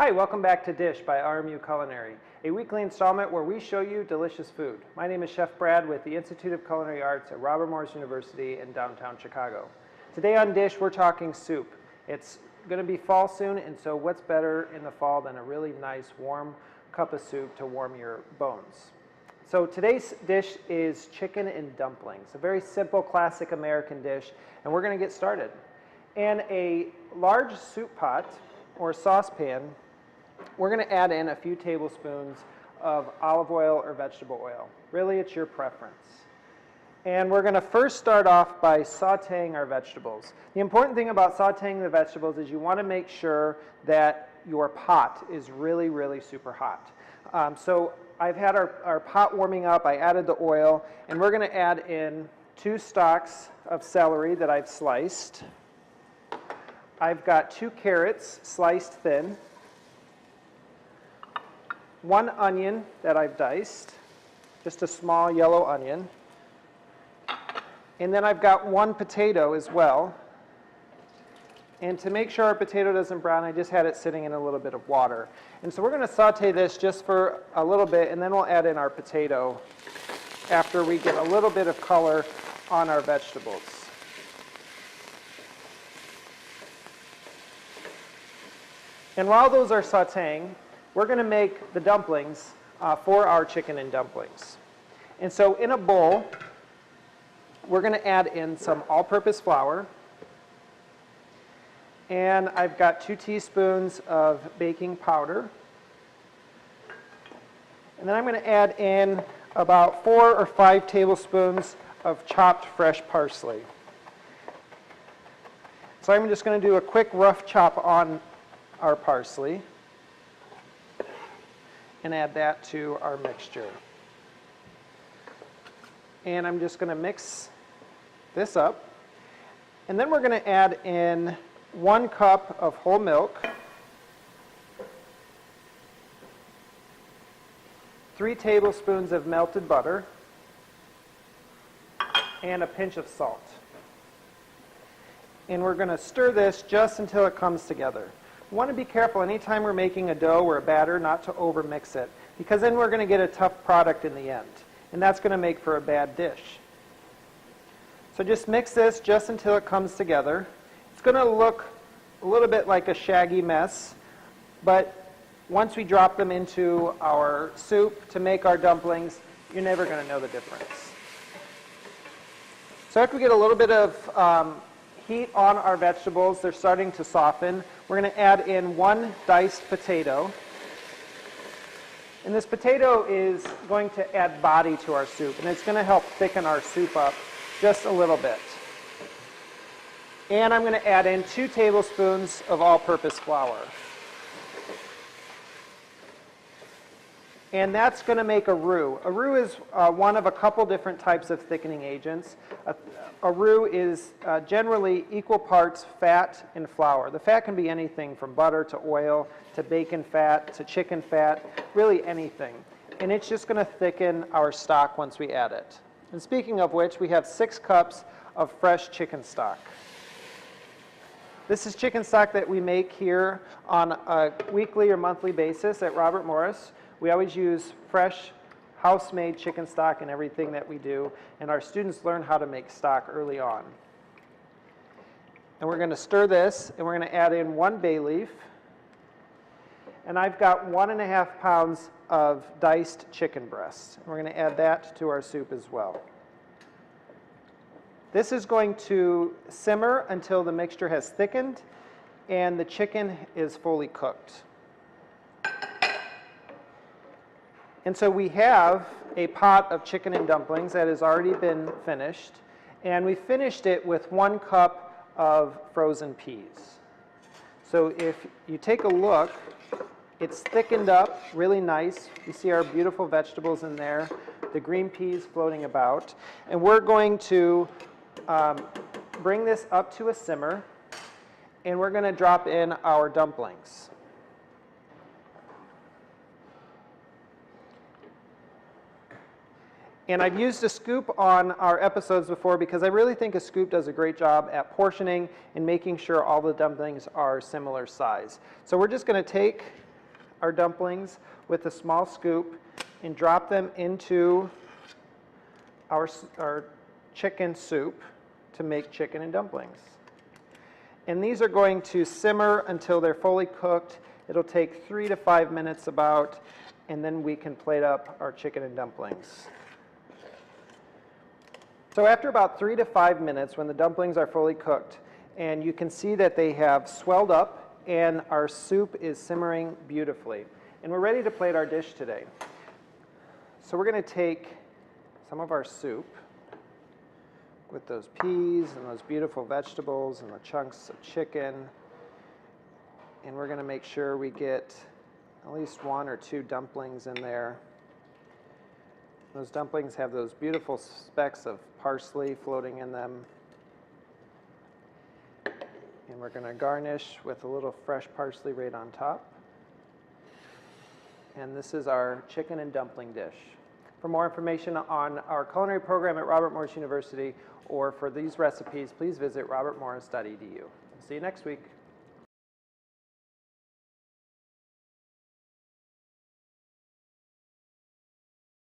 Hi, welcome back to Dish by RMU Culinary, a weekly installment where we show you delicious food. My name is Chef Brad with the Institute of Culinary Arts at Robert Morris University in downtown Chicago. Today on Dish, we're talking soup. It's going to be fall soon, and so what's better in the fall than a really nice warm cup of soup to warm your bones. So today's dish is chicken and dumplings, a very simple classic American dish, and we're going to get started. In a large soup pot or saucepan, we're going to add in a few tablespoons of olive oil or vegetable oil. Really, it's your preference. And we're going to first start off by sauteing our vegetables. The important thing about sauteing the vegetables is you want to make sure that your pot is really, really super hot. So I've had our pot warming up, I added the oil, and we're going to add in 2 stalks of celery that I've sliced. I've got 2 carrots sliced thin, 1 onion that I've diced, just a small yellow onion, and then I've got 1 potato as well. And to make sure our potato doesn't brown, I just had it sitting in a little bit of water. And so we're going to saute this just for a little bit, and then we'll add in our potato after we get a little bit of color on our vegetables. And while those are sauteing, we're going to make the dumplings for our chicken and dumplings. And so in a bowl, we're going to add in some all-purpose flour. And I've got 2 teaspoons of baking powder. And then I'm going to add in about 4 or 5 tablespoons of chopped fresh parsley. So I'm just going to do a quick rough chop on our parsley and add that to our mixture. And I'm just going to mix this up. And then we're going to add in 1 cup of whole milk, 3 tablespoons of melted butter, and a pinch of salt. And we're going to stir this just until it comes together. We want to be careful anytime we're making a dough or a batter not to overmix it, because then we're going to get a tough product in the end, and that's going to make for a bad dish. So just mix this just until it comes together. It's going to look a little bit like a shaggy mess, but once we drop them into our soup to make our dumplings, you're never going to know the difference. So after we get a little bit of heat on our vegetables, they're starting to soften, we're going to add in 1 diced potato. And this potato is going to add body to our soup, and it's going to help thicken our soup up just a little bit. And I'm going to add in 2 tablespoons of all-purpose flour. And that's going to make a roux. A roux is one of a couple different types of thickening agents. A roux is generally equal parts fat and flour. The fat can be anything from butter to oil to bacon fat to chicken fat, really anything. And it's just going to thicken our stock once we add it. And speaking of which, we have 6 cups of fresh chicken stock. This is chicken stock that we make here on a weekly or monthly basis at Robert Morris. We always use fresh, house-made chicken stock in everything that we do, and our students learn how to make stock early on. And we're going to stir this, and we're going to add in 1 bay leaf. And I've got 1.5 pounds of diced chicken breasts. And we're going to add that to our soup as well. This is going to simmer until the mixture has thickened and the chicken is fully cooked. And so we have a pot of chicken and dumplings that has already been finished, and we finished it with 1 cup of frozen peas. So if you take a look, it's thickened up really nice. You see our beautiful vegetables in there, the green peas floating about, and we're going to bring this up to a simmer, and we're going to drop in our dumplings. And I've used a scoop on our episodes before because I really think a scoop does a great job at portioning and making sure all the dumplings are similar size. So we're just going to take our dumplings with a small scoop and drop them into our chicken soup to make chicken and dumplings. And these are going to simmer until they're fully cooked. It'll take 3 to 5 minutes about, and then we can plate up our chicken and dumplings. So after about 3 to 5 minutes, when the dumplings are fully cooked, and you can see that they have swelled up and our soup is simmering beautifully. And we're ready to plate our dish today. So we're going to take some of our soup with those peas and those beautiful vegetables and the chunks of chicken, and we're going to make sure we get at least 1 or 2 dumplings in there. Those dumplings have those beautiful specks of parsley floating in them. And we're going to garnish with a little fresh parsley right on top. And this is our chicken and dumpling dish. For more information on our culinary program at Robert Morris University or for these recipes, please visit robertmorris.edu. See you next week.